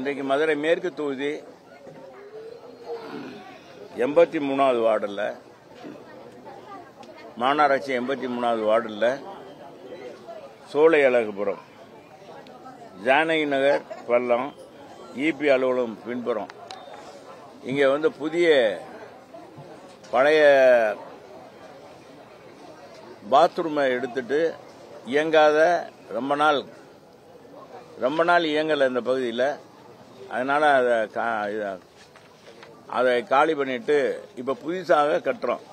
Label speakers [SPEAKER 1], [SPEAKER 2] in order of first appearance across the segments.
[SPEAKER 1] இன்றைக்கு மதுரை மேற்கு தொகுதி 83வது வார்டில் மாநகராட்சி 83வது வார்டில் சோலை அழகுபுரம் ஜானகி நகர் பள்ளம் இபி அலுவலகம் பின்புறம் இங்கே வந்து புதிய பழைய பாத்ரூமை எடுத்துட்டு இயங்காத ரொம்ப நாள் இயங்கலை இந்த பகுதியில். அதனால அதை காலி பண்ணிட்டு இப்ப புதுசாக கட்டுறோம்.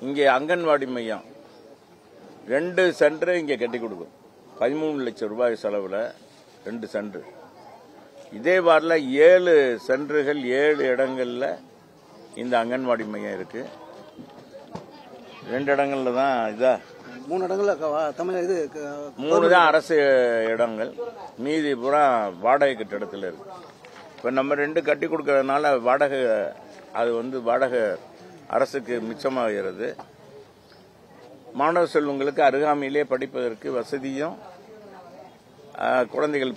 [SPEAKER 1] இங்கே அங்கன்வாடி மையம் 2 சென்டர் இங்கே கட்டி கொடுக்கும். 13 லட்சம் ரூபாய் செலவில் 2 சென்டர். இதே வாரில் 7 சென்டர்கள் 7 இடங்கள்ல இந்த அங்கன்வாடி மையம் இருக்கு. 2 இடங்கள்ல தான்
[SPEAKER 2] 3 இடங்கள்ல
[SPEAKER 1] 3 தான் அரசு இடங்கள், மீதி பூரா வாடகை கட்டிடத்தில் இருக்கு. இப்ப நம்ம 2 கட்டி கொடுக்கறதுனால வாடகை வாடகை அரசுக்கு மிச்சமாகிறது. மாணவ செல்வங்களுக்கு அருகாமையிலே படிப்பதற்கு வசதியும்,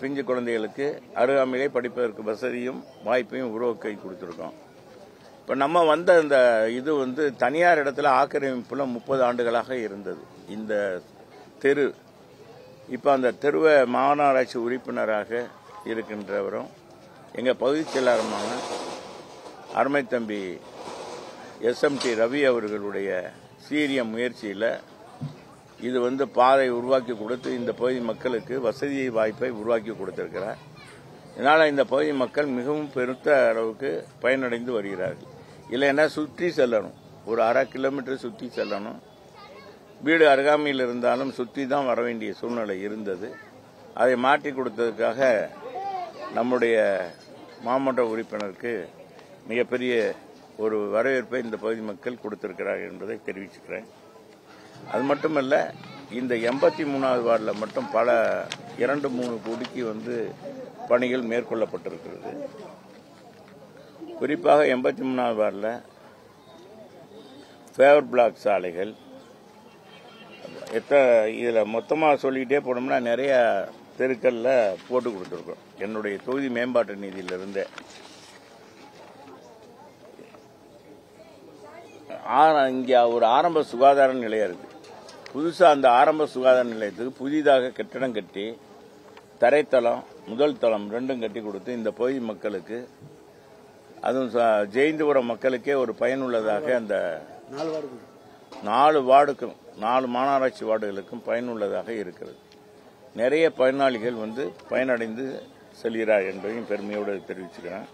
[SPEAKER 1] பிஞ்சு குழந்தைகளுக்கு அருகாமையிலே படிப்பதற்கு வசதியும் வாய்ப்பையும் உருவாக்கி கொடுத்திருக்கோம். இப்ப நம்ம வந்த இது தனியார் இடத்துல ஆக்கிரமிப்புல 30 ஆண்டுகளாக இருந்தது இந்த தெரு. இப்ப அந்த தெருவை மாநகராட்சி உறுப்பினராக இருக்கின்றவரும் எங்க பகுதி செயலாளருமான அருமை தம்பி SMT ரவி அவர்களுடைய சீரிய முயற்சியில இது பாதை உருவாக்கி கொடுத்து இந்த பகுதி மக்களுக்கு வசதி வாய்ப்பை உருவாக்கி கொடுத்திருக்கிறார். இதனால இந்த பகுதி மக்கள் மிகவும் பெருத்த அளவுக்கு பயனடைந்து வருகிறார்கள். இல்லைன்னா சுற்றி செல்லணும், ஒரு 1/2 கிலோமீட்டர் சுற்றி செல்லணும். வீடு அருகாமையில் இருந்தாலும் சுற்றி தான் வர வேண்டிய சூழ்நிலை இருந்தது. அதை மாற்றி கொடுத்ததுக்காக நம்முடைய மாமன்ற உறுப்பினருக்கு மிகப்பெரிய ஒரு வரவேற்பை இந்த பகுதி மக்கள் கொடுத்திருக்கிறார்கள் என்பதை தெரிவிச்சுக்கிறேன். அது மட்டுமல்ல, இந்த 83வது வார்டில் மட்டும் பல 2-3 கோடிக்கு பணிகள் மேற்கொள்ளப்பட்டிருக்கிறது. குறிப்பாக 83வது வார்டில் ஃபேவர் பிளாக் சாலைகள் இதுல மொத்தமா சொல்லிட்டே போனோம்னா நிறைய தெருக்கள்ல போட்டு கொடுத்திருக்கோம். என்னுடைய தொகுதி மேம்பாட்டு நிதியிலிருந்து இங்க ஒரு ஆரம்ப சுகாதார நிலையம் இருக்கு. புதுசா அந்த ஆரம்ப சுகாதார நிலையத்துக்கு புதிதாக கட்டிடம் கட்டி தரைத்தளம் முதல் தளம் 2ம் கட்டி கொடுத்து இந்த பகுதி மக்களுக்கு, அதுவும் ஜெயந்திபுரம் மக்களுக்கே ஒரு பயனுள்ளதாக அந்த 4 வார்டுக்கும் 4 மாநகராட்சி வார்டுகளுக்கும் பயனுள்ளதாக இருக்கிறது. நிறைய பயனாளிகள் பயனடைந்து செல்கிறார் என்பதையும் பெருமையோடு தெரிவிச்சுக்கிறேன்.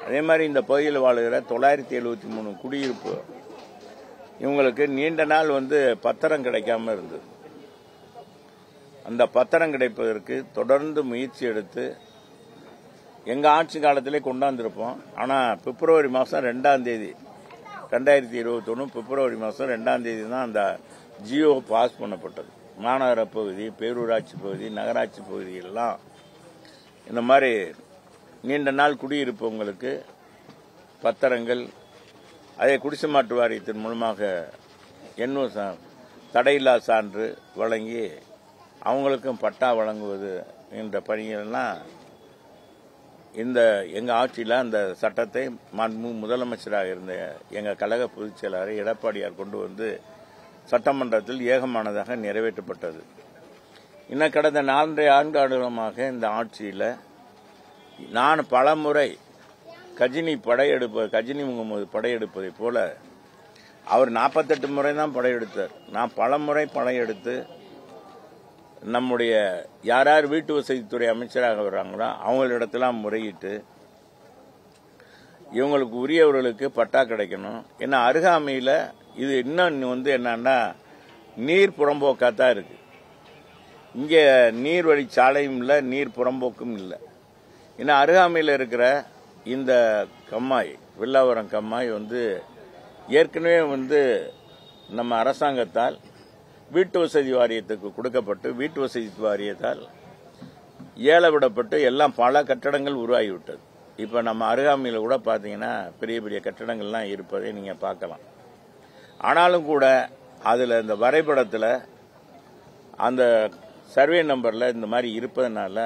[SPEAKER 1] அதே மாதிரி இந்த பகுதியில் வாழுகிற 973 குடியிருப்பு இவங்களுக்கு நீண்ட நாள் பத்திரம் கிடைக்காம இருந்தது. அந்த பத்திரம் கிடைப்பதற்கு தொடர்ந்து முயற்சி எடுத்து எங்க ஆட்சி காலத்திலே கொண்டாந்துருப்போம். ஆனா பிப்ரவரி மாசம் 2ஆம் தேதி 2021 பிப்ரவரி மாசம் 2ஆம் தேதி தான் அந்த ஜியோ பாஸ் பண்ணப்பட்டது. மாநகர பகுதி, பேரூராட்சி பகுதி, நகராட்சி பகுதியெல்லாம் இந்த மாதிரி நீண்ட நாள் குடியிருப்பவங்களுக்கு பத்திரங்கள், அதே குடிசை மாற்று வாரியத்தின் மூலமாக தடையில்லா சான்று வழங்கி அவங்களுக்கும் பட்டா வழங்குவது என்ற பணிகள்லாம் எங்க ஆட்சியில அந்த சட்டத்தை முதலமைச்சராக இருந்த எங்க கழக பொதுச் செயலாளர் எடப்பாடியார் கொண்டு சட்டமன்றத்தில் ஏகமானதாக நிறைவேற்றப்பட்டது. இன்னும் கடந்த 4.5 ஆண்டுகாலமாக இந்த ஆட்சியில நான் பலமுறை கஜினி முகமது படையெடுப்பதை போல அவர் 48 முறை தான் படையெடுத்தார். நான் பலமுறை படையெடுத்து நம்முடைய யார் வீட்டு வசதித்துறை அமைச்சராக வர்றாங்களோ அவங்களிடத்தெல்லாம் முறையிட்டு இவங்களுக்கு உரியவர்களுக்கு பட்டா கிடைக்கணும். ஏன்னா அருகாமையில இது இன்னும் என்னன்னா நீர் புறம்போக்காத்தான் இருக்கு. இங்க நீர்வழி சாலையும் இல்லை, நீர் புறம்போக்கும் இல்லை. ஏன்னா அருகாமையில் இருக்கிற இந்த கம்மாய், வில்லாவரம் கம்மாய் ஏற்கனவே நம்ம அரசாங்கத்தால் வீட்டு வசதி வாரியத்துக்கு கொடுக்கப்பட்டு வீட்டு வசதி வாரியத்தால் ஏல விடப்பட்டு எல்லாம் பல கட்டடங்கள் உருவாகிவிட்டது. இப்ப நம்ம அருகாமையில் கூட பாத்தீங்கன்னா பெரிய பெரிய கட்டடங்கள்லாம் இருப்பதை நீங்க பார்க்கலாம். ஆனாலும் கூட அதுல இந்த வரைபடத்துல அந்த சர்வே நம்பர்ல இந்த மாதிரி இருப்பதனால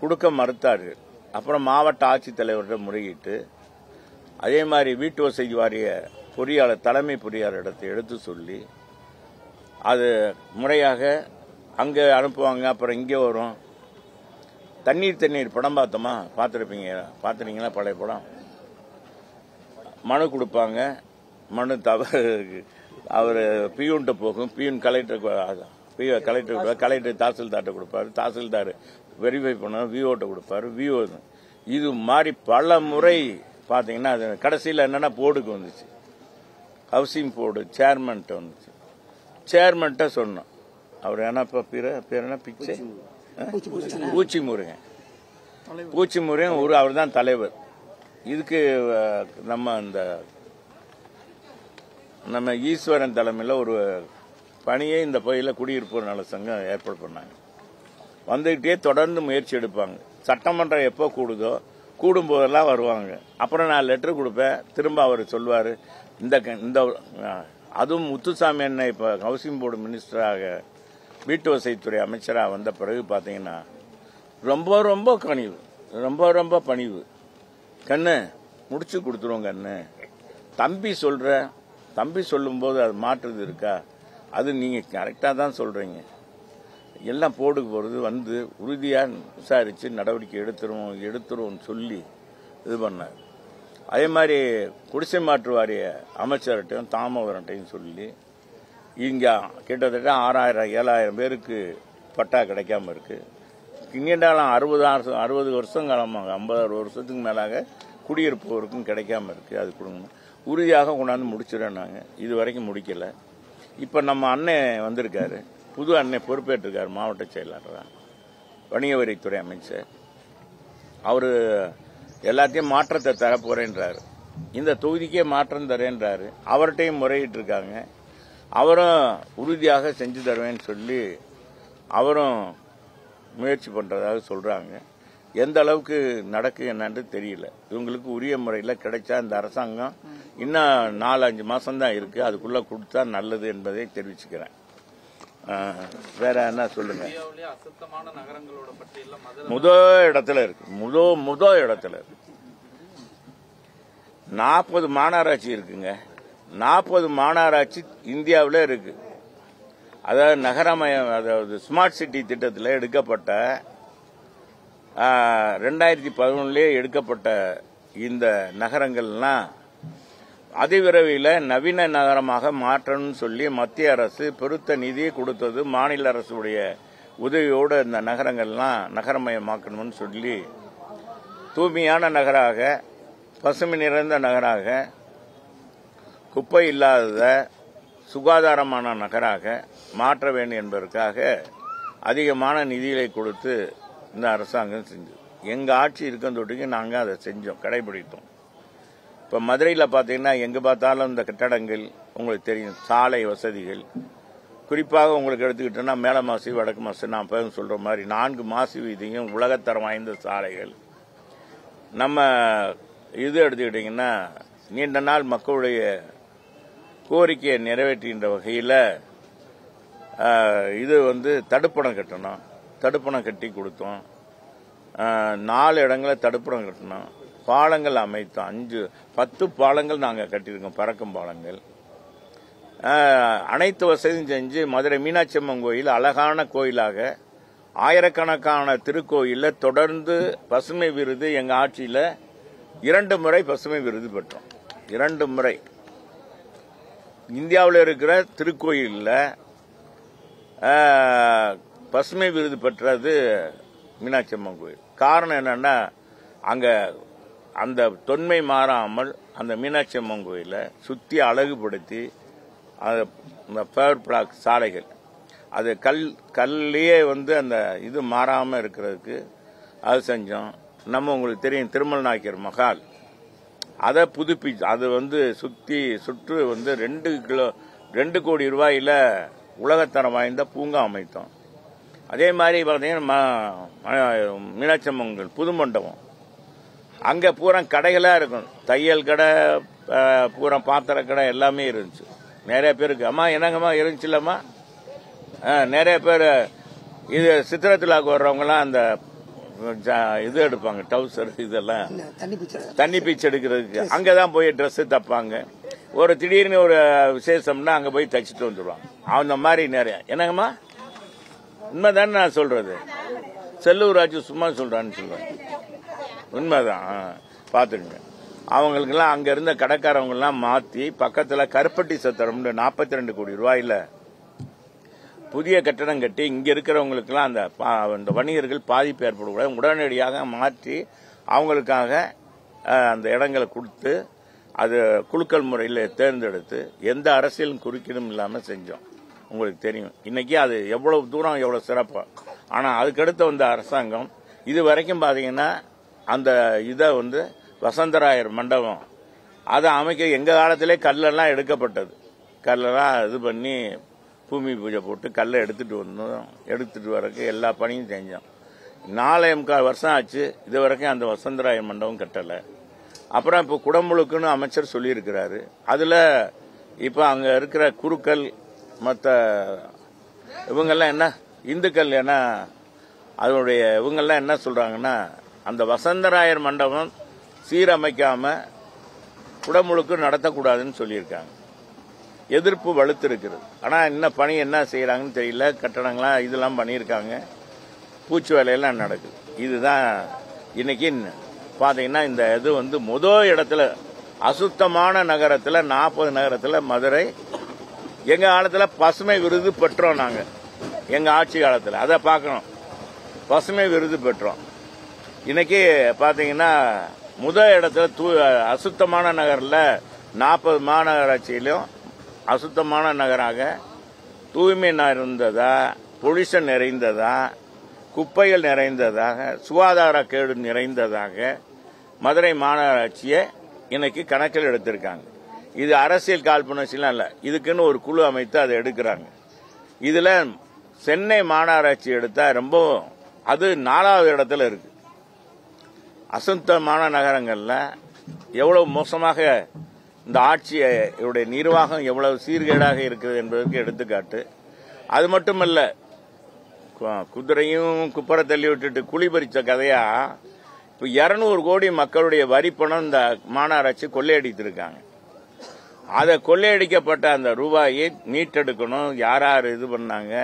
[SPEAKER 1] கொடுக்க மறுத்தார்கள். அப்புறம் மாவட்ட ஆட்சித்தலைவரிடம் முறையிட்டு அதே மாதிரி வீட்டு வசதி வாரிய பொறியாளர் தலைமை பொறியாளரிடத்தை எடுத்து சொல்லி அது முறையாக அங்கே அனுப்புவாங்க. அப்புறம் இங்கே வரும். தண்ணீர் படம் பார்த்தோமா, பார்த்துருப்பீங்களா பழைய படம். மனு கொடுப்பாங்க, மனு தவறு அவர் பியூன்ட்ட போகும், பியூன் கலெக்டர் தாசில்தார்ட்ட கொடுப்பாரு, தாசில்தார் வெரிஃபை பண்ண விஓட்ட கொடுப்பாரு, விஓ இது மாதிரி பல முறை பார்த்தீங்கன்னா அது கடைசியில் என்னன்னா போர்டுக்கு வந்துச்சு, ஹவுசிங் போர்டு சேர்மன்ட்ட வந்துச்சு. சேர்மன்ட்ட சொன்னோம், அவர் என்னப்பா பேர் என்ன பிச்சை பூச்சி முருகன் அவர் தான் தலைவர். இதுக்கு நம்ம ஈஸ்வரன் தலைமையில் ஒரு பணியை இந்த பகுதியில் குடியிருப்போர் நல சங்கம் ஏற்பாடு பண்ணாங்க. வந்துகிட்டே தொடர்ந்து முயற்சி எடுப்பாங்க. சட்டமன்றம் எப்போ கூடுதோ கூடும் போதெல்லாம் வருவாங்க. அப்புறம் நான் லெட்டர் கொடுப்பேன், திரும்ப அவர் சொல்வார். இந்த அதுவும் முத்துசாமி அண்ணன் இப்போ ஹவுசிங் போர்டு மினிஸ்டராக வீட்டு வசதித்துறை அமைச்சராக வந்த பிறகு பார்த்தீங்கன்னா ரொம்ப ரொம்ப கனிவு, ரொம்ப பணிவு. கண்ணு முடிச்சு கொடுத்துருவோம் கண்ணு, தம்பி சொல்லும்போது அது மாற்றுறது இருக்கா, அது நீங்கள் கரெக்டாக தான் சொல்கிறீங்க, எல்லாம் போர்டுக்கு போகிறது வந்து உறுதியாக விசாரித்து நடவடிக்கை எடுத்துருவோம்னு சொல்லி இது பண்ணார். அதே மாதிரி குடிசை மாற்று வாரிய அமைச்சர்கிட்டையும் தாமோதரன்ட்டையும் சொல்லி இங்கே கிட்டத்தட்ட 6000-7000 பேருக்கு பட்டா கிடைக்காம இருக்கு. இங்கேண்டாலும் 60 வருஷம் காலமாக 50 வருஷத்துக்கு மேலாக குடியிருப்பவருக்கும் கிடைக்காம இருக்கு. அது கொடுங்க, உறுதியாக கொண்டாந்து முடிச்சிடறோம். நாங்கள் இது வரைக்கும் முடிக்கல. இப்போ நம்ம அண்ணன் வந்திருக்காரு, புது அண்ணன் பொறுப்பேற்றிருக்காரு, மாவட்ட செயலாளராக, வணிக வரித்துறை அமைச்சர். அவர் எல்லாத்தையும் மாற்றத்தை தரப்போறேன்றாரு, இந்த தொகுதிக்கே மாற்றம் தரேன்றாரு. அவர்கிட்டையும் முறையிட்டு இருக்காங்க. அவரும் உறுதியாக செஞ்சு தருவேன்னு சொல்லி அவரும் முயற்சி பண்றதாக சொல்றாங்க. எந்த அளவுக்கு நடக்கு என்னன்னு தெரியல. இவங்களுக்கு உரிய முறையில் கிடைச்சா இந்த அரசாங்கம் இன்னும் 4-5 மாசம் தான் இருக்கு, அதுக்குள்ள கொடுத்தா நல்லது என்பதை தெரிவிச்சுக்கிறேன். வேற என்ன சொல்லுங்க. முதல் இடத்துல இருக்கு. 40 மாநகராட்சி இருக்குங்க. 40 மாநகராட்சி இந்தியாவில் இருக்கு. அதாவது நகரமயம், அதாவது ஸ்மார்ட் சிட்டி திட்டத்தில் எடுக்கப்பட்ட 2011 எடுக்கப்பட்ட இந்த நகரங்கள்லாம் அதிவிரைவில் நவீன நகரமாக மாற்றணும்னு சொல்லி மத்திய அரசு பெருத்த நிதியை கொடுத்தது. மாநில அரசுடைய உதவியோடு இந்த நகரங்கள்லாம் நகரமயமாக்கணும்னு சொல்லி தூய்மையான நகராக, பசுமை நிறைந்த நகராக, குப்பை இல்லாத சுகாதாரமான நகராக மாற்ற வேண்டும் என்பதற்காக அதிகமான நிதிகளை கொடுத்து இந்த அரசாங்கம் செஞ்சது. எங்கள் ஆட்சி இருக்கந்தொட்டிக்கு நாங்கள் அதை செஞ்சோம், கடைபிடித்தோம். இப்போ மதுரையில் பார்த்தீங்கன்னா எங்கே பார்த்தாலும் இந்த கட்டடங்கள் உங்களுக்கு தெரியும், சாலை வசதிகள். குறிப்பாக உங்களுக்கு எடுத்துக்கிட்டோன்னா மேல மாசி, வடக்கு மாசி, நான் இப்போ சொல்கிற மாதிரி 4 மாசி வீதியும் உலகத்தரம் வாய்ந்த சாலைகள். நம்ம இது எடுத்துக்கிட்டிங்கன்னா நீண்ட நாள் மக்களுடைய கோரிக்கையை நிறைவேற்றுகின்ற வகையில் இது தடுப்பணம் கட்டணும். தடுப்பணம் கட்டி கொடுத்தோம். 4 இடங்களில் தடுப்பணம் கட்டணும். பாலங்கள் அமைத்தோம். 10 பாலங்கள் நாங்கள் கட்டியிருக்கோம், பறக்கும் பாலங்கள். அனைத்து வசதியும் செஞ்சு மதுரை மீனாட்சி அம்மன் கோயில் அழகான கோயிலாக, ஆயிரக்கணக்கான திருக்கோயிலில் தொடர்ந்து பசுமை விருது எங்கள் ஆட்சியில் 2 முறை பசுமை விருது பெற்றோம். 2 முறை இந்தியாவில் இருக்கிற திருக்கோயிலில் பசுமை விருது பெற்றது மீனாட்சி அம்மன் கோயில். காரணம் என்னன்னா, அங்கே அந்த தொன்மை மாறாமல் அந்த மீனாட்சி அம்மன் கோயிலை சுற்றி அழகுபடுத்தி அந்த பேர் பிளாக் சாலைகள், அது கல்லையே அந்த இது மாறாமல் இருக்கிறதுக்கு அது செஞ்சோம். நம்ம உங்களுக்கு தெரியும் திருமல் நாயக்கர் மகால், அதை புதுப்பிச்சு அது சுற்று 2 கோடி ரூபாயில் உலகத்தரம் வாய்ந்த பூங்கா அமைத்தோம். அதே மாதிரி பார்த்தீங்கன்னா மீனாட்சி அம்மன் கோயில் புது மண்டபம், அங்கே பூரா கடைகளாக இருக்கும். தையல் கடை, பூரா பாத்திர கடை எல்லாமே இருந்துச்சு. நிறைய பேருக்கு அம்மா என்னங்கம்மா இருந்துச்சு இல்லம்மா, நிறைய பேர் இது சித்திரத்திலாக்கு வர்றவங்கலாம் அந்த இது எடுப்பாங்க, டவுசர், இதெல்லாம் தண்ணி பீச்சு எடுக்கிறதுக்கு அங்கதான் போய் ட்ரெஸ் தப்பாங்க. ஒரு திடீர்னு ஒரு விசேஷம்னா அங்க போய் தச்சுட்டு வந்துடுவாங்க. அந்த மாதிரி நிறைய. என்னங்கம்மா, உண்மைதானே நான் சொல்றது? செல்லூர் ராஜு சும்மா சொல்றான்னு சொல்றேன், உண்மைதான். பாத்துக்கங்க. அவங்களுக்கெல்லாம் அங்க இருந்த கடைக்காரவங்க எல்லாம் மாத்தி பக்கத்துல கருப்பட்டி சத்திரம் 42 கோடி ரூபாயில புதிய கட்டடம் கட்டி இங்க இருக்கிறவங்களுக்கு எல்லாம் அந்த வணிகர்கள் பாதிப்பு ஏற்படக்கூடாது, உடனடியாக மாற்றி அவங்களுக்காக அந்த இடங்களை கொடுத்து அது குலுக்கல் முறையில் தேர்ந்தெடுத்து எந்த அரசியலும் குறுக்கீடும் இல்லாம செஞ்சோம். உங்களுக்கு தெரியும் இன்னைக்கு அது எவ்வளவு தூரம், எவ்வளவு சிறப்பா. ஆனா அதுக்கடுத்து வந்த அரசாங்கம் இது வரைக்கும் பாத்தீங்கன்னா அந்த இதை வசந்தராயர் மண்டபம் அதை அமைக்க எங்க காலத்திலே கல்லெல்லாம் எடுக்கப்பட்டது. கல்லெல்லாம் இது பண்ணி பூமி பூஜை போட்டு கல்லை எடுத்துட்டு வந்தோம். எடுத்துட்டு வரக்கு எல்லா பணியும் செஞ்சோம். 4.25 வருஷம் ஆச்சு, இது வரைக்கும் அந்த வசந்தராயர் மண்டபம் கட்டலை. அப்புறம் இப்போ குடமுழுக்குன்னு அமைச்சர் சொல்லியிருக்கிறாரு. அதுல இப்ப அங்க இருக்கிற குருக்கள் மற்ற இவங்கெல்லாம் என்ன இந்துக்கள் என்ன அதனுடைய இவங்கெல்லாம் என்ன சொல்றாங்கன்னா அந்த வசந்தராயர் மண்டபம் சீரமைக்காம குடமுழுக்கு நடத்தக்கூடாதுன்னு சொல்லியிருக்காங்க. எதிர்ப்பு வலுத்து இருக்கிறது. ஆனா இன்னும் பணி என்ன செய்யறாங்கன்னு தெரியல. கட்டடங்களாம் இதெல்லாம் பண்ணியிருக்காங்க, பூச்சி வேலையெல்லாம் நடக்குது. இதுதான் இன்னைக்கு பாத்தீங்கன்னா இந்த இது முதல் இடத்துல அசுத்தமான நகரத்துல 40 நகரத்துல மதுரை. எங்க காலத்துல பசுமை விருது பெற்றோம் நாங்க, எங்க ஆட்சி காலத்துல. அதை பார்க்கணும், பசுமை விருது பெற்றோம். இன்னைக்கு பாத்தீங்கன்னா முதல் இடத்துல அசுத்தமான நகர்ல 40 மாநகராட்சியிலும் அசுத்தமான நகராக தூய்மை நிறைந்ததா, பொல்யூஷன் நிறைந்ததா, குப்பைகள் நிறைந்ததாக, சுகாதார கேடு நிறைந்ததாக மதுரை மாநகராட்சியை இன்னைக்கு கணக்கில் எடுத்திருக்காங்க. இது அரசியல் காழ்ப்புணர்ச்சிலாம் இல்ல, இதுக்குன்னு ஒரு குழு அமைத்து அதை எடுக்கிறாங்க. இதுல சென்னை மாநகராட்சி எடுத்தா ரொம்ப அது 4வது இடத்துல இருக்கு. அசுத்தமான நகரங்கள்ல எவ்வளவு மோசமாக இந்த ஆட்சியுடைய நிர்வாகம் எவ்வளவு சீர்கேடாக இருக்குது என்பதற்கு எடுத்துக்காட்டு. அது மட்டுமல்ல, குதிரையும் குப்பரை தள்ளி விட்டுட்டு குழி பறிச்ச கதையா இப்ப 200 கோடி மக்களுடைய வரி பணம் இந்த மாநகராட்சி கொள்ளையடித்திருக்காங்க. அதை கொள்ளையடிக்கப்பட்ட அந்த ரூபாயை மீட்டெடுக்கணும். யார் யார் இது பண்ணாங்க?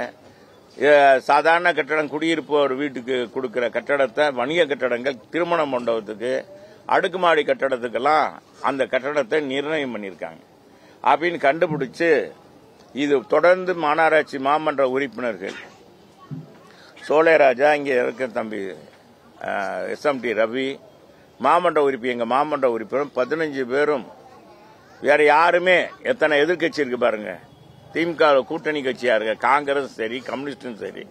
[SPEAKER 1] சாதாரண கட்டடம், குடியிருப்பு ஒரு வீட்டுக்கு கொடுக்கிற கட்டடத்தை வணிக கட்டடங்கள், திருமண மண்டபத்துக்கு, அடுக்குமாடி கட்டடத்துக்கெல்லாம் அந்த கட்டடத்தை நிர்ணயம் பண்ணியிருக்காங்க அப்படின்னு கண்டுபிடிச்சு இது தொடர்ந்து மாநகராட்சி மாமன்ற உறுப்பினர்கள் சோலைராஜா, இங்க இருக்க தம்பி SMT ரவி, மாமன்ற உறுப்பினர், எங்க மாமன்ற உறுப்பினர் 15 பேரும், வேற யாருமே, எத்தனை எதிர்கட்சி இருக்கு பாருங்க, திமுக கூட்டணி கட்சியா இருக்க காங்கிரஸ் சரி, கம்யூனிஸ்டும் சரி,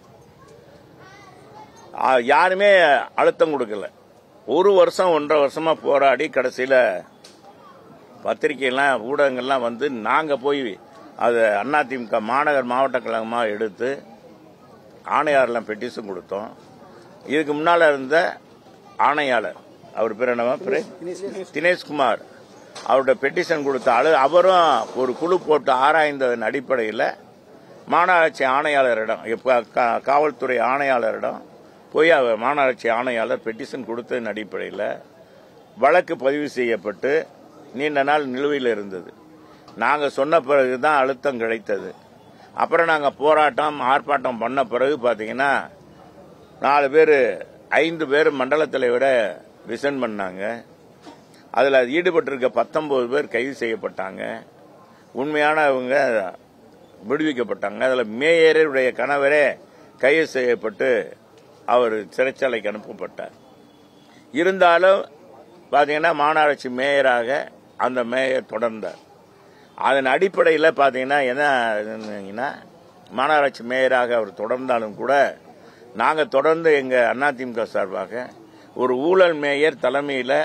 [SPEAKER 1] யாருமே அழுத்தம் கொடுக்கல. 1 வருஷம் 1.5 வருஷமா போராடி கடைசியில பத்திரிகைலாம் ஊடகங்கள்லாம் நாங்க போய் அது அதிமுக மாநகர் மாவட்ட கழகமா எடுத்து ஆணையாளர்லாம் பெட்டிஷன் கொடுத்தோம். இதுக்கு முன்னால இருந்த ஆணையாளர், அவர் பேர் என்னவா, தினேஷ்குமார், அவருடைய பெட்டிஷன் கொடுத்த அவரும் ஒரு குழு போட்டு ஆராய்ந்ததன் அடிப்படையில் மாநகராட்சி ஆணையாளரிடம், காவல்துறை ஆணையாளரிடம் போய் அவர் மாநகராட்சி ஆணையாளர் பெட்டிஷன் கொடுத்ததன் அடிப்படையில் வழக்கு பதிவு செய்யப்பட்டு நீண்ட நாள் நிலுவையில் இருந்தது. நாங்கள் சொன்ன பிறகுதான் அழுத்தம் கிடைத்தது. அப்புறம் நாங்கள் போராட்டம் ஆர்ப்பாட்டம் பண்ண பிறகு பார்த்தீங்கன்னா 4 பேர் 5 பேர் மண்டல தலைவரை ரிசைன் பண்ணாங்க. அதில் ஈடுபட்டிருக்க 19 பேர் கைது செய்யப்பட்டாங்க. உண்மையானவங்க விடுவிக்கப்பட்டாங்க. அதில் மேயருடைய கணவரே கைது செய்யப்பட்டு அவர் சிறைச்சாலைக்கு அனுப்பப்பட்டார். இருந்தாலும் பார்த்தீங்கன்னா மாநகராட்சி மேயராக அந்த மேயர் தொடர்ந்தார். அதன் அடிப்படையில் பார்த்தீங்கன்னா என்ன, மாநகராட்சி மேயராக அவர் தொடர்ந்தாலும் கூட நாங்கள் தொடர்ந்து எங்கள் அதிமுக சார்பாக ஒரு ஊழல் மேயர் தலைமையில்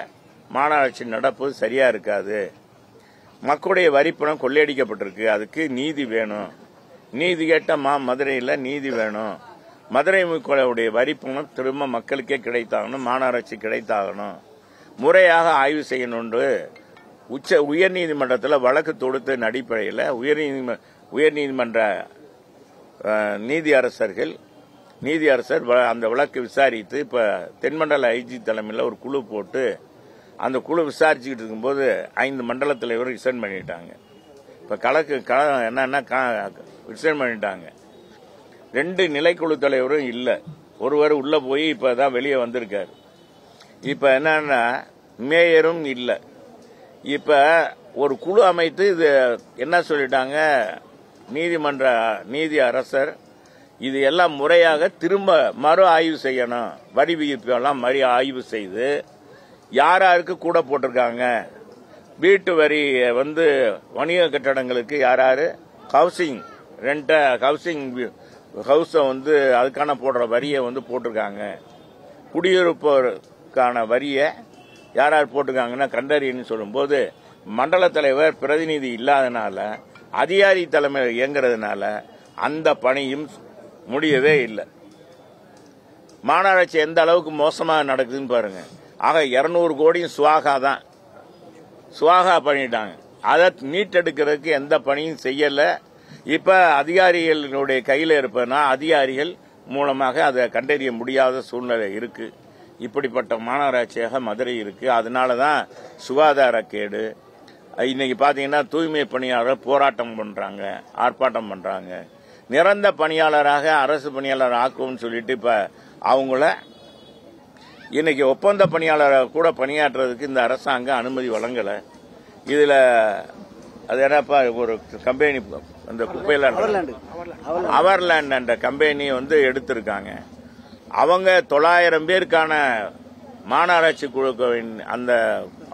[SPEAKER 1] மாநகராட்சி நடப்பது சரியா இருக்காது, மக்களுடைய வரிப்பணம் கொள்ளையடிக்கப்பட்டிருக்கு, அதுக்கு நீதி வேணும், நீதி கேட்ட மதுரையில் நீதி வேணும், மதுரை மக்களுடைய வரிப்பணம் திரும்ப மக்களுக்கே கிடைத்தாகணும், மாநகராட்சி கிடைத்தாகணும், முறையாக ஆய்வு செய்யணும்னு உயர்நீதிமன்றத்தில் வழக்கு தொடுத்ததன் அடிப்படையில் உயர்நீதிமன்ற நீதி அரசர்கள் நீதியரசர் அந்த வழக்கு விசாரித்து இப்ப தென்மண்டல ஐஜி தலைமையில் ஒரு குழு போட்டு அந்த குழு விசாரிச்சுக்கிட்டு இருக்கும்போது 5 மண்டல தலைவர் ரிசைன் பண்ணிட்டாங்க. இப்ப என்னன்னா ரிசைன் பண்ணிட்டாங்க. 2 நிலைக்குழு தலைவரும் இல்ல, ஒருவர் உள்ள போய் இப்பதான் வெளியே வந்திருக்காரு. இப்ப என்னன்னா மேயரும் இல்ல. இப்ப ஒரு குழு அமைத்து இது என்ன சொல்லிட்டாங்க, நீதி அரசர் இது எல்லாம் முறையாக திரும்ப மறு ஆய்வு செய்யணும். வரி விதிப்பு எல்லாம் மறு ஆய்வு செய்து யாருக்கு கூட போட்டிருக்காங்க, வீட்டு வரி வணிக கட்டடங்களுக்கு யாரு ஹவுசிங் ரெண்ட ஹவுஸ அதுக்கான போடுற வரியை போட்டிருக்காங்க, குடியிருப்போருக்கான வரியை யார் போட்டிருக்காங்கன்னா கண்டறியன்னு சொல்லும்போது மண்டல தலைவர் பிரதிநிதி இல்லாதனால அதிகாரி தலைமையில் இயங்குறதுனால அந்த பணியும் முடியவே இல்லை. மாநகராட்சி எந்த அளவுக்கு மோசமாக நடக்குதுன்னு பாருங்க. ஆக 200 கோடியும் சுவாகா பண்ணிட்டாங்க. அதை மீட்டெடுக்கிறதுக்கு எந்த பணியும் செய்யல. இப்ப அதிகாரிகளுடைய கையில் இருப்பதுனா அதிகாரிகள் மூலமாக அதை கண்டறிய முடியாத சூழ்நிலை இருக்கு. இப்படிப்பட்ட மாநகராட்சியாக மதுரை இருக்கு. அதனாலதான் சுகாதார கேடு. இன்னைக்கு பாத்தீங்கன்னா தூய்மை பணியாளர் போராட்டம் பண்றாங்க, ஆர்ப்பாட்டம் பண்றாங்க. நிரந்தர பணியாளராக அரசு பணியாளர் ஆக்கும்னு சொல்லிட்டு இப்ப அவங்கள இன்னைக்கு ஒப்பந்த பணியாளராக கூட பணியாற்றுறதுக்கு இந்த அரசாங்கம் அனுமதி வழங்கல. இதுல அது என்னப்பா ஒரு கம்பெனி அந்த குப்பையில அவர்லேண்ட் என்ற கம்பெனி எடுத்திருக்காங்க. அவங்க 900 பேருக்கான மாநகராட்சி குழுக்களின் அந்த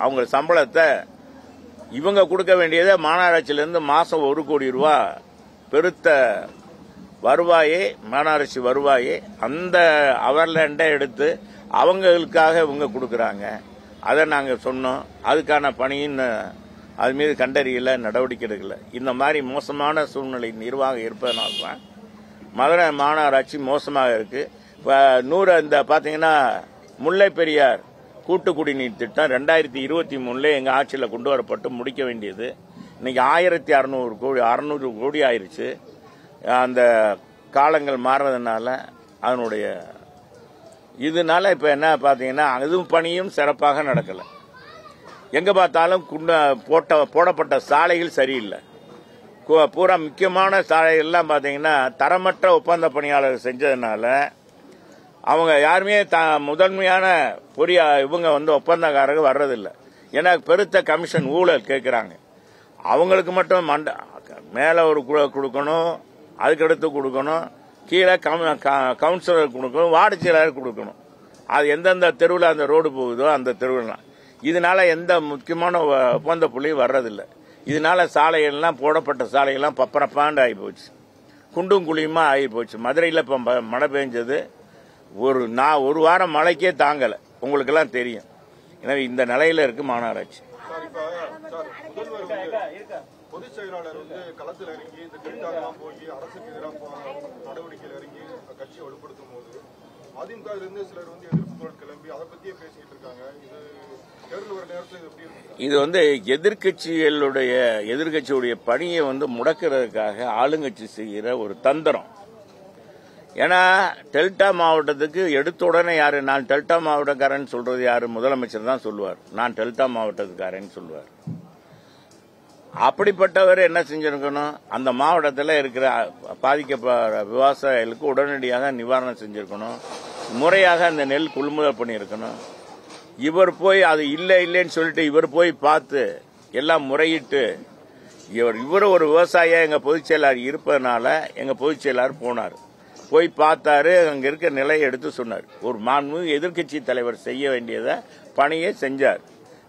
[SPEAKER 1] அவங்க சம்பளத்தை இவங்க கொடுக்க வேண்டியதை மாநகராட்சியிலிருந்து மாசம் 1 கோடி ரூபாய் பெருத்த வருவாயே மாநகராட்சி வருவாயே அந்த அவர்லேண்டை எடுத்து அவங்களுக்காக இவங்க கொடுக்கறாங்க. அதை நாங்க சொன்னோம். அதுக்கான பணியின் அது மீது கண்டறியல, நடவடிக்கை எடுக்கல. இந்த மாதிரி மோசமான சூழ்நிலை நிர்வாகம் இருப்பதனால தான் மதுரை மாநகராட்சி மோசமாக இருக்கு. இந்த பாத்தீங்கன்னா முல்லை பெரியார் கூட்டு குடிநீர் திட்டம் 2023 எங்க ஆட்சியில் கொண்டு வரப்பட்டு முடிக்க வேண்டியது இன்னைக்கு 1600 கோடி ஆயிருச்சு. அந்த காலங்கள் மாறுறதுனால அதனுடைய இதனால இப்ப என்ன பாத்தீங்கன்னா அதுவும் பணியும் சிறப்பாக நடக்கல. எங்க பார்த்தாலும் போடப்பட்ட சாலைகள் சரியில்லை. பூரா முக்கியமான சாலைகள் எல்லாம் பாத்தீங்கன்னா தரமற்ற ஒப்பந்த பணியாளர் செஞ்சதுனால அவங்க யாருமே முதன்மையான இவங்க ஒப்பந்தக்காரர்கள் வர்றதில்லை. ஏன்னா பெருத்த கமிஷன் ஊழல் கேட்கிறாங்க. அவங்களுக்கு மட்டும் மேல ஒரு கொடுக்கணும், அதுக்கடுத்து கொடுக்கணும், கீழே கவுன்சிலர் கொடுக்கணும், வார்டு செயலாளர் கொடுக்கணும். அது எந்தெந்த தெருவில் அந்த ரோடு போகுதோ அந்த தெருவுலாம். இதனால எந்த முக்கியமான ஒப்பந்த புள்ளியும் வர்றதில்லை. இதனால சாலைகள்லாம் போடப்பட்ட சாலைகள்லாம் பப்பரப்பாண்டு ஆகி போச்சு, குண்டும் குழியுமா ஆகி போச்சு. மதுரையில் இப்ப மழை பெஞ்சது ஒரு வாரம் மழைக்கே தாங்கல, உங்களுக்கு எல்லாம் தெரியும். எனவே இந்த நிலையில இருக்கு மாநகராட்சி.
[SPEAKER 2] பொதுச் செயலாளர் களத்தில் இறங்கி இந்த டெல்டாக்கெல்லாம் போய் அரசுக்கு எதிராக நடவடிக்கையில் இறங்கி கட்சியை வலுப்படுத்தும் போது அதிமுகவிலிருந்து சிலர் எதிர்ப்பு குரல் கிளம்பி அதை பத்தியே பேசிக்கிட்டு இருக்காங்க. இது தேர்தல் வர நேரத்தில் எப்படி இருக்கு?
[SPEAKER 1] இது எதிர்கட்சியுடைய பணியை முடக்கிறதுக்காக ஆளுங்கட்சி செய்கிற ஒரு தந்திரம். ஏன்னா டெல்டா மாவட்டத்துக்கு எடுத்த உடனே யாரு நான் டெல்டா மாவட்டக்காரன் சொல்றது யாரு? முதலமைச்சர் தான் சொல்லுவார், நான் டெல்டா மாவட்டத்துக்காரன் சொல்லுவார். அப்படிப்பட்டவர் என்ன செஞ்சிருக்கணும், அந்த மாவட்டத்தில் இருக்கிற பாதிக்கப்படுற விவசாயிகளுக்கு உடனடியாக நிவாரணம் செஞ்சிருக்கணும், முறையாக அந்த நெல் கொள்முதல் பண்ணியிருக்கணும். இவர் போய் அது இல்லைன்னு சொல்லிட்டு இவர் போய் பார்த்து எல்லாம் முறையிட்டு இவர் ஒரு விவசாயியா எங்க பொதுச் செயலாளர் இருப்பதனால எங்க பொதுச் செயலாளர் போனார், போய் பார்த்தாரு, அங்க இருக்க நிலையை எடுத்து சொன்னார். ஒரு மாண்புமிகு எதிர்க்கட்சி தலைவர் செய்ய வேண்டியதை பணியை செஞ்சார்.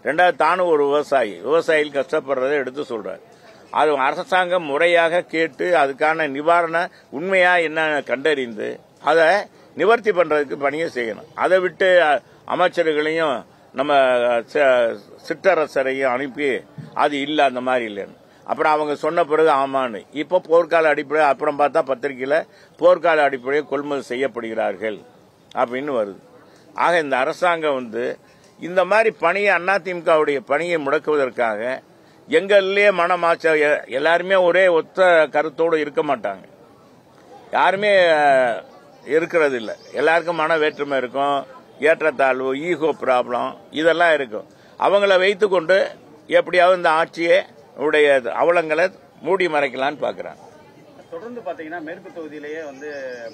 [SPEAKER 1] ரெண்டாவது தானும் ஒரு விவசாயிகள் கஷ்டப்படுறதை எடுத்து சொல்றார். அது அரசாங்கம் முறையாக கேட்டு அதுக்கான நிவாரண உண்மையா என்ன கண்டறிந்து அதை நிவர்த்தி பண்றதுக்கு பணியை செய்யணும். அதை விட்டு அமைச்சர்களையும் நம்ம சிற்றரசரையும் அனுப்பி அது இல்ல அந்த மாதிரி இல்லைன்னு அப்புறம் அவங்க சொன்ன பிறகு ஆமான்னு இப்ப போர்க்கால அடிப்படை அப்புறம் பார்த்தா பத்திரிகையில போர்க்கால அடிப்படையில் கொள்முதல் செய்யப்படுகிறார்கள் அப்படின்னு வருது. ஆக இந்த அரசாங்கம் இந்த மாதிரி பணியை அதிமுகவுடைய பணியை முடக்குவதற்காக எங்கள்லயே மனமாச்ச எல்லாருமே ஒரே ஒத்த கருத்தோடு இருக்க மாட்டாங்க. யாருமே இருக்கிறது இல்லை. எல்லாருக்கும் மன வேற்றுமை இருக்கும், ஏற்றத்தாழ்வு, ஈகோ ப்ராப்ளம் இதெல்லாம் இருக்கும். அவங்கள வைத்துக்கொண்டு எப்படியாவது இந்த ஆட்சியை உடைய அவலங்களை மூடி மறைக்கலான்னு பார்க்குறாங்க.
[SPEAKER 3] தொடர்ந்து பாத்தீங்கன்னா மேற்கு தொகுதியிலேயே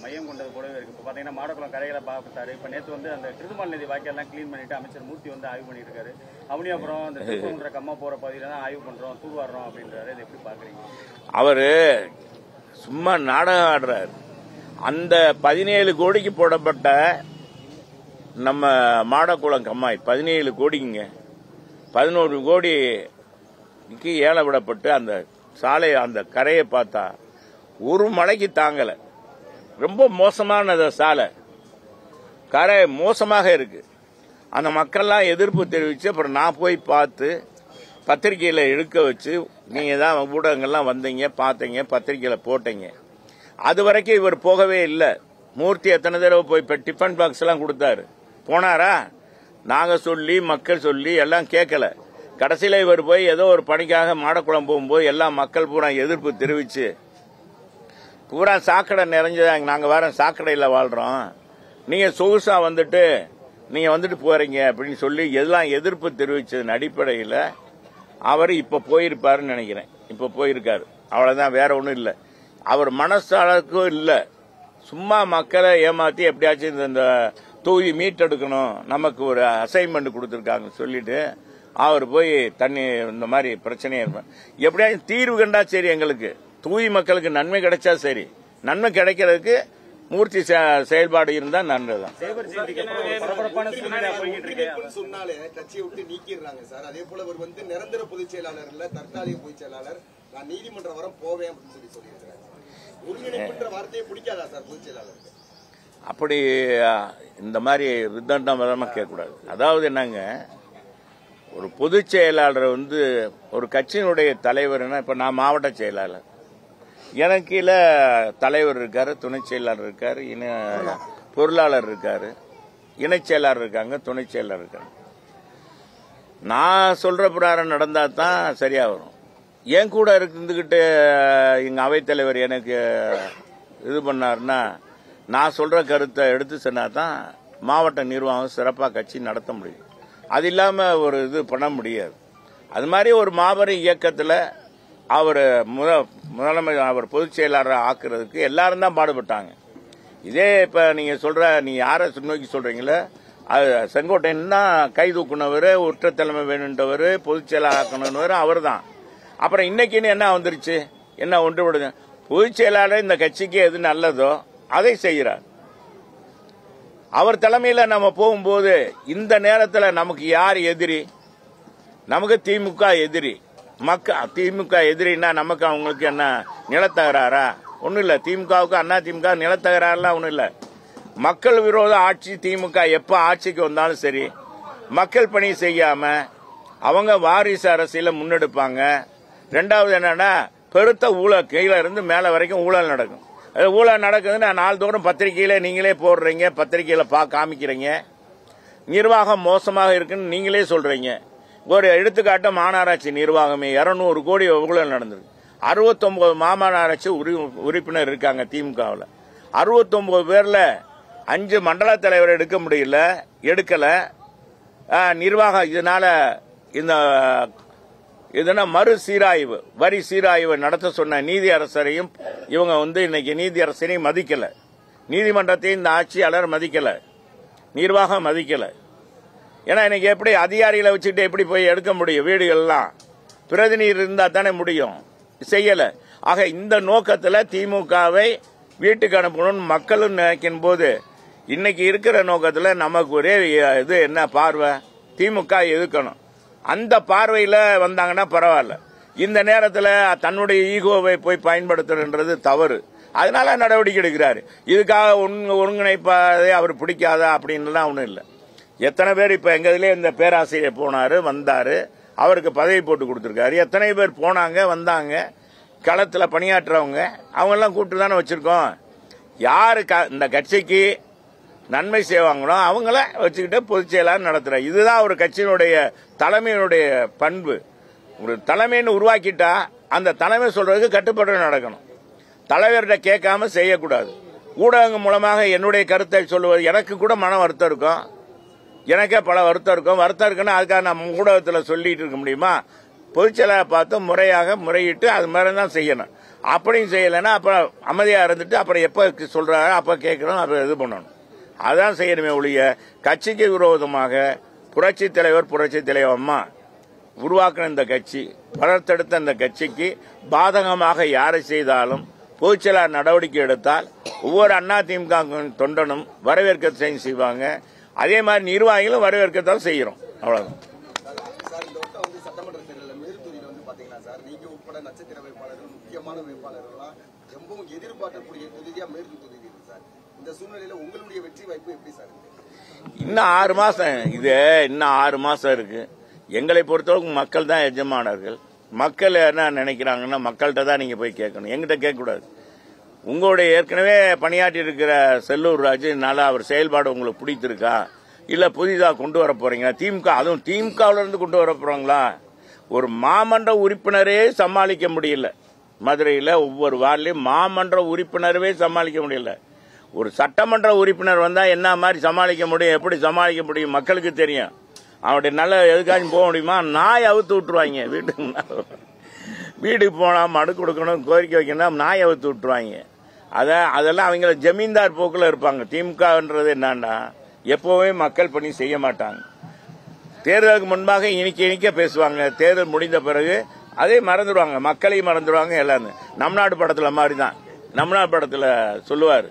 [SPEAKER 3] மையம் கொண்டது போலவே இருக்கு. இப்போ பாத்தீங்கன்னா மாடக்குளம் கரைகளை பார்த்தாரு. இப்ப நேற்று அந்த திருமால் நதி வாய்க்காலாம் கிளீன் பண்ணிட்டு அமைச்சர் மூர்த்தி ஆய்வு பண்ணிட்டு இருக்காரு. அவனியாபுரம் அந்த திருப்பூன்ற கம்மா போற பகுதியில தான் ஆய்வு பண்றோம், தூர்வாடுறோம் அப்படின்றாரு. இதை எப்படி பாக்குறீங்க?
[SPEAKER 1] அவரு சும்மா நாடகம் ஆடுறாரு. அந்த 17 கோடிக்கு போடப்பட்ட நம்ம மாடக்குளம் கம்மாய் 17 கோடிங்க, 11 கோடிக்கு ஏல விடப்பட்டு அந்த சாலை அந்த கரையை பார்த்தா ஒரு மழைக்கு தாங்கல. ரொம்ப மோசமான சாலை, கரை மோசமாக இருக்கு. அந்த மக்கள்லாம் எதிர்ப்பு தெரிவிச்சு அப்புறம் நான் போய் பார்த்து பத்திரிகையில எடுக்க வச்சு, நீங்க தான் ஊடகங்கள்லாம் வந்தீங்க, பார்த்தீங்க, பத்திரிகையில போட்டீங்க. அது வரைக்கும் இவர் போகவே இல்லை. மூர்த்தி எத்தனை தடவை போய் டிஃபன் பாக்ஸ் எல்லாம் கொடுத்தாரு, போனாரா? நாங்க சொல்லி மக்கள் சொல்லி எல்லாம் கேட்கல. கடைசியில இவர் போய் ஏதோ ஒரு பணிக்காக மாடக்குளம் போகும்போது எல்லா மக்கள் பூரா எதிர்ப்பு தெரிவிச்சு பூரா சாக்கடை நிறைஞ்சதாங்க. நாங்க வேற சாக்கடையில் வாழ்றோம், நீங்க சொகுசா நீங்க போறீங்க அப்படின்னு சொல்லி எல்லாம் எதிர்ப்பு தெரிவிச்சதன் அடிப்படையில் அவர் இப்ப போயிருப்பாருன்னு நினைக்கிறேன். இப்ப போயிருக்காரு, அவ்வளவுதான், வேற ஒன்றும் இல்லை. அவர் மனசாளருக்கும் இல்லை, சும்மா மக்களை ஏமாத்தி எப்படியாச்சும் இந்த தொகுதி மீட்டெடுக்கணும், நமக்கு ஒரு அசைன்மெண்ட் கொடுத்துருக்காங்க சொல்லிட்டு அவர் போய் தண்ணி இந்த மாதிரி பிரச்சனையே இருப்பார். எப்படியாச்சும் தீர்வு கண்டா சரி, எங்களுக்கு தூய் மக்களுக்கு நன்மை கிடைச்சா சரி. நன்மை கிடைக்கிறதுக்கு மூர்த்தி செயல்பாடு இருந்தா நன்றதுதான்.
[SPEAKER 4] சொன்னாலே கட்சியை விட்டு நீக்கிடுறாங்க சார். அதே போல அவர் நிரந்தர பொதுச் செயலாளர் இல்ல, தற்காலிக பொதுச் செயலாளர், நான் நீதிமன்றம் வர போவேன் அப்படின்னு சொல்லியிருக்கிறார். ஒருங்கிணைப்புன்ற வார்த்தையை பிடிக்காதா சார் பொதுச் செயலாளருக்கு?
[SPEAKER 1] அப்படி இந்த மாதிரி வித்தண்டம் விதமா கேட்கக்கூடாது. அதாவது என்னங்க, ஒரு பொதுச் செயலாளர் ஒரு கட்சியினுடைய தலைவர்னா, இப்ப நான் மாவட்ட செயலாளர், எனக்கு கீழே தலைவர் இருக்காரு, துணை செயலாளர் இருக்காரு, பொருளாளர் இருக்காரு, இணைச் செயலாளர் இருக்காங்க, துணை செயலாளர் இருக்காங்க. நான் சொல்ற பிரகாரம் நடந்தா தான் சரியா வரும். என் கூட இருந்துகிட்டு எங்க அவைத்தலைவர் எனக்கு இது பண்ணாருன்னா, நான் சொல்ற கருத்தை எடுத்து சொன்னாதான் மாவட்ட நிர்வாகம் சிறப்பாக கட்சி நடத்த முடியும். அது இல்லாம ஒரு இது பண்ண முடியாது. அது மாதிரி ஒரு மாபெரும் இயக்கத்தில் அவர் முதலமைச்சர், அவர் பொதுச் செயலாளர் ஆக்குறதுக்கு எல்லாரும் தான் பாடுபட்டாங்க. இதே இப்ப நீங்க நீங்க யாரை நோக்கி சொல்றீங்களோ, அது செங்கோட்டையன் தான் கை தூக்குனவர், ஒற்றை தலைமை வேணுன்றவர், பொதுச் செயலாளர் ஆக்கணும்னவர் அவர் தான். அப்புறம் இன்னைக்குன்னு என்ன வந்துருச்சு, என்ன ஒன்றுபடுது, பொதுச் செயலாளர் இந்த கட்சிக்கு எது நல்லதோ அதை செய்கிறார். அவர் தலைமையில நம்ம போகும்போது இந்த நேரத்தில் நமக்கு யார் எதிரி? நமக்கு திமுக எதிரி. திமுக எதிரின்னா நமக்கு அவங்களுக்கு என்ன நிலத்தகராறா? ஒன்னும் இல்ல. திமுகவுக்கு அண்ணா திமுக நிலத்தகராறுலாம் ஒன்னும் இல்ல. மக்கள் விரோத ஆட்சி திமுக எப்ப ஆட்சிக்கு வந்தாலும் சரி, மக்கள் பணி செய்யாம அவங்க வாரிசு அரசியல முன்னெடுப்பாங்க. ரெண்டாவது என்னன்னா, பெருத்த ஊழல், கீழே இருந்து மேல வரைக்கும் ஊழல் நடக்கும். ஊழல் நடக்குதுன்னு நாள்தோறும் பத்திரிகையில நீங்களே போடுறீங்க, பத்திரிகையில காமிக்கிறீங்க. நிர்வாகம் மோசமாக இருக்குன்னு நீங்களே சொல்றீங்க. ஒரு எடுத்துக்காட்டு மாநகராட்சி நிர்வாகமே 200 கோடி ஊழல் நடந்திருக்கு. 69 மாநகராட்சி உறுப்பினர் இருக்காங்க திமுகவில். 69 பேர்ல 5 மண்டல தலைவர் எடுக்க முடியல, எடுக்கல. நிர்வாகம் இதனால மறு சீராய்வு, வரி சீராய்வு நடத்த சொன்ன நீதி அரசரையும் இவங்க இன்னைக்கு நீதி அரசரையும் மதிக்கல, நீதிமன்றத்தையும் இந்த ஆட்சியாளர் மதிக்கல, நிர்வாகம் மதிக்கல. ஏன்னா இன்னைக்கு எப்படி அதிகாரிகளை வச்சுட்டு எப்படி போய் எடுக்க முடியும்? வீடுகள்லாம் பிரதிநிதி இருந்தா தானே முடியும், செய்யல. ஆக இந்த நோக்கத்தில் திமுகவை வீட்டுக்கு அனுப்பணும்னு மக்களும் நினைக்கும் போது, இன்னைக்கு இருக்கிற நோக்கத்தில் நமக்கு ஒரே இது என்ன பார்வை, திமுக எதிர்க்கணும். அந்த பார்வையில் வந்தாங்கன்னா பரவாயில்ல. இந்த நேரத்தில் தன்னுடைய ஈகோவை போய் பயன்படுத்துறது தவறு. அதனால நடவடிக்கை எடுக்கிறாரு. இதுக்காக ஒருங்கிணைப்பதை அவர் பிடிக்காதா அப்படின்லாம் ஒன்றும் இல்லை. எத்தனை பேர் இப்ப எங்க இதுல இந்த பேராசிரியர் போனாரு, வந்தாரு, அவருக்கு பதவி போட்டு கொடுத்திருக்காரு. எத்தனை பேர் போனாங்க, வந்தாங்க, களத்துல பணியாற்றுறவங்க, அவங்க எல்லாம் கூப்பிட்டு தானே வச்சிருக்கோம். யாரு இந்த கட்சிக்கு நன்மை செய்வாங்களோ அவங்கள வச்சுக்கிட்டு பொதுச் செயலாளர் நடத்துற. இதுதான் ஒரு கட்சியினுடைய தலைமையினுடைய பண்பு. ஒரு தலைமைன்னு உருவாக்கிட்டா அந்த தலைமை சொல்றதுக்கு கட்டுப்பாடு நடக்கணும். தலைவர்கிட்ட கேட்காம செய்யக்கூடாது. ஊடகங்கள் மூலமாக என்னுடைய கருத்தை சொல்லுவது எனக்கு கூட மன வருத்தம் இருக்கும். எனக்கே பல வருத்தம் இருக்கும். வருத்தம் இருக்குன்னா அதுக்காக நம்ம ஊடகத்தில் சொல்லிட்டு இருக்க முடியுமா? பொதுச்செயலாளர் பார்த்து முறையாக முறையிட்டு அது மாதிரி தான் செய்யணும். அப்படியும் செய்யலைன்னா அப்புறம் அமைதியாக இருந்துட்டு அப்புறம் எப்போ சொல்றாரு அப்போ கேட்கணும், அப்போ இது பண்ணணும். அதான் செய்யணுமே ஒழிய கட்சிக்கு விரோதமாக புரட்சி தலைவர் அம்மா உருவாக்கின இந்த கட்சி, வளர்த்தெடுத்த இந்த கட்சிக்கு பாதகமாக யாரை செய்தாலும் பொதுச்செயலாளர் நடவடிக்கை எடுத்தால் ஒவ்வொரு அதிமுக தொண்டனும் வரவேற்க செய்வாங்க. அதே மாதிரி நிர்வாகிகளும் வரவேற்கத்தான் செய்யறோம். அவ்வளவுதான்.
[SPEAKER 4] சார், இந்த வட்டம் வந்து சட்டமன்ற தேர்தலில் மேற்தொகுதியில் வந்து பாத்தீங்கன்னா சார், நீங்க உட்பட நட்சத்திர வேட்பாளர்கள், முக்கியமான வேட்பாளர்கள்லாம் ரொம்பவும் எதிர்பார்க்கக்கூடிய தொகுதியா மேற்கு தொகுதி இருக்கு சார். இந்த சூழ்நிலையில உங்களுடைய வெற்றி வாய்ப்பு எப்படி சார் இருக்கு?
[SPEAKER 1] இன்னும் 6 மாசம் இன்னும் 6 மாசம் இருக்கு. எங்களை பொறுத்தவரைக்கும் மக்கள் தான் எஜமானர்கள். மக்கள் என்ன நினைக்கிறாங்கன்னா மக்கள்கிட்ட தான் நீங்க போய் கேட்கணும், எங்கிட்ட கேட்கக்கூடாது. உங்களுடைய ஏற்கனவே பணியாற்றி இருக்கிற செல்லூர் ராஜு நல்லா அவர் செயல்பாடு உங்களுக்கு பிடித்திருக்கா, இல்ல புதிதாக கொண்டு வர போறீங்க? திமுக, அதுவும் திமுகவில இருந்து கொண்டு வர போறாங்களா? ஒரு மாமன்ற உறுப்பினரே சமாளிக்க முடியல. மதுரையில் ஒவ்வொரு வார்டிலையும் மாமன்ற உறுப்பினரவே சமாளிக்க முடியல. ஒரு சட்டமன்ற உறுப்பினர் வந்தா என்ன மாதிரி சமாளிக்க முடியும், எப்படி சமாளிக்க முடியும்? மக்களுக்கு தெரியும். அவனுடைய நல்ல எதுக்காச்சும் போக முடியுமா? நாய் அவுத்து விட்டுருவாங்க. வீட்டுக்கு போனா மனு கொடுக்கணும், கோரிக்கை வைக்கணும், நாய் அவுத்து விட்டுருவாங்க. அதெல்லாம் அவங்கள ஜமீன்தார் போக்குல இருப்பாங்க. திமுகன்றது என்னன்னா எப்பவுமே மக்கள் பணி செய்ய மாட்டாங்க. தேர்தலுக்கு முன்பாக இனிக்க பேசுவாங்க, தேர்தல் முடிந்த பிறகு அதே மறந்துடுவாங்க, மக்களையும் மறந்துடுவாங்க. எல்லாமே நம் நாடு படத்துல மாதிரிதான். நம் நாடு படத்துல சொல்லுவாரு,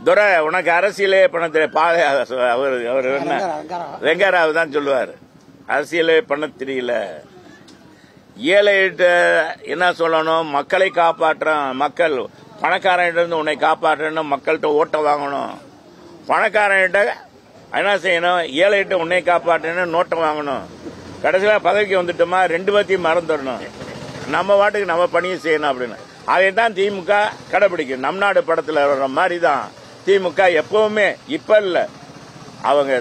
[SPEAKER 1] துரை உனக்கு அரசியலே பண்ண தெரியல. அவர் என்ன வெங்கராவு தான் சொல்லுவாரு, அரசியலே பண்ண தெரியல. ஏழைகிட்ட என்ன சொல்லணும், மக்களை காப்பாற்றான். மக்கள் பணக்காரன் உன்னை காப்பாற்றணும், மக்கள்கிட்ட ஓட்ட வாங்கணும். பணக்காரன்கிட்ட என்ன செய்யணும், ஏழைகிட்ட உன்னை காப்பாற்றணும், நோட்டம் வாங்கணும். கடைசியில் பதவிக்கு வந்துட்டோமா 2 பேர்த்தையும் மறந்துடணும், நம்ம வாட்டுக்கு நம்ம பணியை செய்யணும் அப்படின்னு. அதை தான் திமுக கடைபிடிக்கும். நம் நாடு படத்தில் வர்ற மாதிரி தான் திமுக எப்பவுமே. இப்ப இல்ல, அவங்க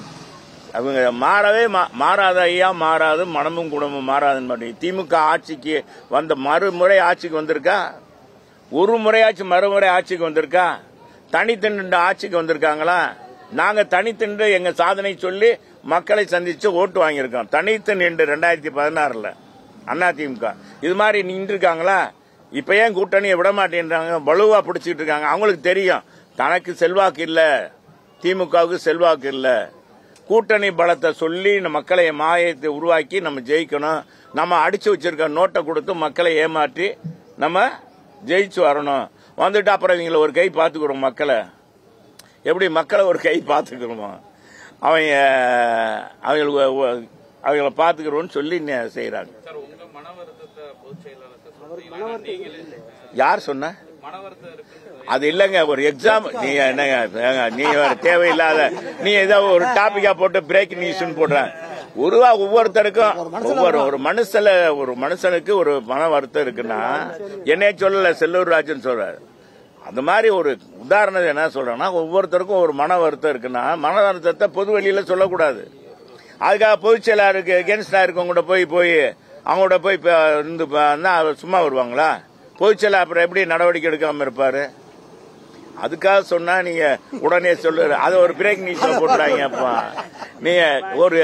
[SPEAKER 1] மாறவே மாறாத ஐயா, மாறாது மனமும் குணமும் மாறாதுன்னு மாதிரி. திமுக ஆட்சிக்கு வந்த மறுமுறை ஆட்சிக்கு வந்திருக்கா? ஒரு முறையாச்சும் மறுமுறை ஆட்சிக்கு வந்திருக்கா? தனித்தின்று ஆட்சிக்கு வந்திருக்காங்களா? நாங்க தனித்தின்று எங்க சாதனை சொல்லி மக்களை சந்திச்சு ஓட்டு வாங்கியிருக்கோம். தனித்து நின்று 2016 அதிமுக இது மாதிரி நின்று இருக்காங்களா? இப்ப ஏன் கூட்டணியை விட மாட்டேன்றாங்க, வலுவா பிடிச்சிட்டு இருக்காங்க. அவங்களுக்கு தெரியும் தனக்கு செல்வாக்கு இல்ல, திமுகவுக்கு செல்வாக்கு இல்ல. கூட்டணி பலத்தை சொல்லி மக்களை மாயத்தை உருவாக்கி நம்ம ஜெயிக்கணும். நம்ம அடிச்சு வச்சிருக்க நோட்டை கொடுத்து மக்களை ஏமாற்றி நம்ம ஜெயிச்சு வரணும். வந்துட்டு அப்புறம் இவங்களை ஒரு கை பார்த்துக்கிறோம். மக்களை எப்படி மக்களை ஒரு கை பார்த்துக்கிறோமோ அவங்கள பார்த்துக்கிறோம்னு சொல்லி செய்யறாங்க. யார் சொன்ன? அது இல்லங்க, ஒரு எக்ஸாம். நீ என்னங்க, நீ தேவையில்லாத நீ ஏதோ ஒரு டாபிக்கா போட்டு பிரேக் நியூஸ் போடுற. ஒவ்வொருத்தருக்கும் ஒரு மனுஷனுக்கு ஒரு மன வருத்தம் இருக்குன்னா என்னைய சொல்லல, செல்லூர் ராஜன் சொல்றாரு. அந்த மாதிரி ஒரு உதாரணம் என்ன சொல்றேன்னா, ஒவ்வொருத்தருக்கும் ஒரு மன வருத்தம் இருக்குன்னா மன வருத்தத்தை பொது வெளியில சொல்லக்கூடாது. அதுக்காக பொதுச் செயலாளருக்கு எகென்ஸ்டா இருக்கவங்க போய் அவங்களோட போய் இருந்து சும்மா வருவாங்களா? பொதுச் செயலாளர் அப்புறம் எப்படி நடவடிக்கை எடுக்காம இருப்பாரு? அதுக்காக சொன்னா நீங்க உடனே சொல்லு, அதை ஒரு பிரேக் நியூஸ்ல போட்டுறாங்க. அப்பா நீங்க ஒரு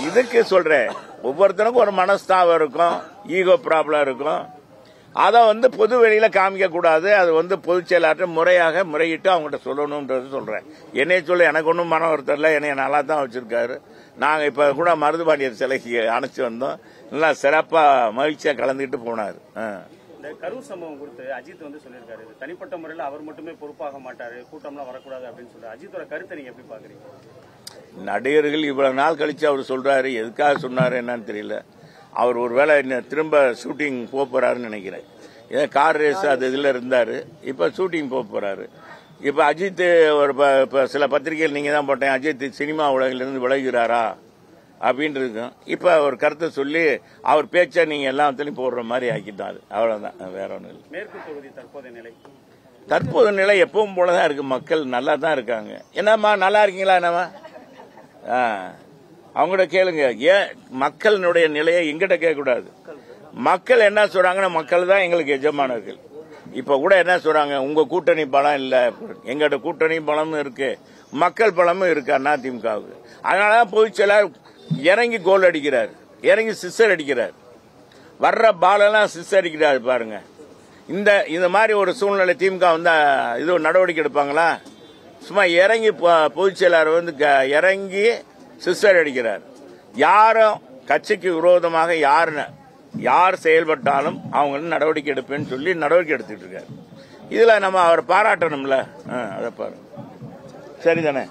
[SPEAKER 1] இதுக்கு சொல்றேன், ஒவ்வொருத்தருக்கும் ஒரு மனஸ்தாபம் இருக்கும், ஈகோ ப்ராப்ளம் இருக்கும். அதை பொது வெளியில காமிக்க கூடாது. அது பொதுச் செயலாளர் முறையாக முறையிட்டு அவங்ககிட்ட சொல்லணும்ன்றது சொல்றேன். என்னைய சொல்ல எனக்கு ஒன்றும் மன வருத்தம் இல்லை, என்னைய நல்லா தான் வச்சிருக்காரு. நாங்க இப்ப கூட மருதுபாண்டியர் சிலைக்கு அணைச்சு வந்தோம், நல்லா சிறப்பா மகிழ்ச்சியா கலந்துக்கிட்டு போனாரு.
[SPEAKER 3] இந்த கரூர் சம்பவம் குறித்து அஜித் சொல்லியிருக்காரு, தனிப்பட்ட முறையில் அவர் மட்டுமே பொறுப்பாக மாட்டாரு, கூட்டம்லாம் வரக்கூடாது அப்படின்னு சொல்லி அஜித்தோட கருத்தை நீங்க எப்படி பாக்குறீங்க?
[SPEAKER 1] நடிகர்கள் இவ்வளவு நாள் கழிச்சு அவர் சொல்றாரு, எதுக்காக சொன்னாரு என்னன்னு தெரியல. அவர் ஒருவேளை திரும்ப ஷூட்டிங் போறாருன்னு நினைக்கிறேன். ஏன் கார் ரேஸ் அது இதுல இருந்தாரு, இப்ப ஷூட்டிங் போறாரு. இப்ப அஜித் ஒரு சில பத்திரிகைகள் நீங்க தான் போட்டேன், அஜித் சினிமா உலகிலிருந்து விலகுகிறாரா அப்படின்னு இருக்கும். இப்ப ஒரு கருத்தை சொல்லி அவர் பேச்ச நீங்க எல்லாத்துலயும் போடுற மாதிரி ஆக்கிட்டாரு. அவ்வளவுதான், வேற ஒண்ணு இல்லை.
[SPEAKER 3] மேற்கு தொகுதி
[SPEAKER 1] தற்போதைய நிலை எப்பவும் போலதான் இருக்கு. மக்கள் நல்லா தான் இருக்காங்க. என்னம்மா நல்லா இருக்கீங்களா? என்னம்மா அவங்கள்ட்ட கேளுங்க. ஏன் மக்களுடைய நிலையை எங்கிட்ட கேட்க கூடாது? மக்கள் என்ன சொல்றாங்கன்னா, மக்கள் தான் எங்களுக்கு எஜமானர்கள். இப்ப கூட என்ன சொல்றாங்க, உங்க கூட்டணி பலம் இல்ல, எங்கட கூட்டணி பலமும் இருக்கு, மக்கள் பலமும் இருக்கு அதிமுகவுக்கு. அதனாலதான் பொதுச் செயலாளர் இறங்கி கோல் அடிக்கிறார், இறங்கி சிக்ஸர் அடிக்கிறார், வர்ற பாலெல்லாம் சிக்ஸர் அடிக்கிறார். பாருங்க, இந்த மாதிரி ஒரு சூழ்நிலை திமுக வந்து இது நடவடிக்கை எடுப்பாங்களா? சும்மா இறங்கி பொதுச் செயலாளர் வந்து இறங்கி சிக்ஸர் அடிக்கிறார். யாரும் கட்சிக்கு விரோதமாக யார் செயல்பட்டாலும் அவங்க நடவடிக்கை எடுப்பேன்னு சொல்லி நடவடிக்கை எடுத்துட்டு இருக்காரு. இதுல நம்ம அவர் பாராட்டணும்ல, அதை பாரு, சரிதானே?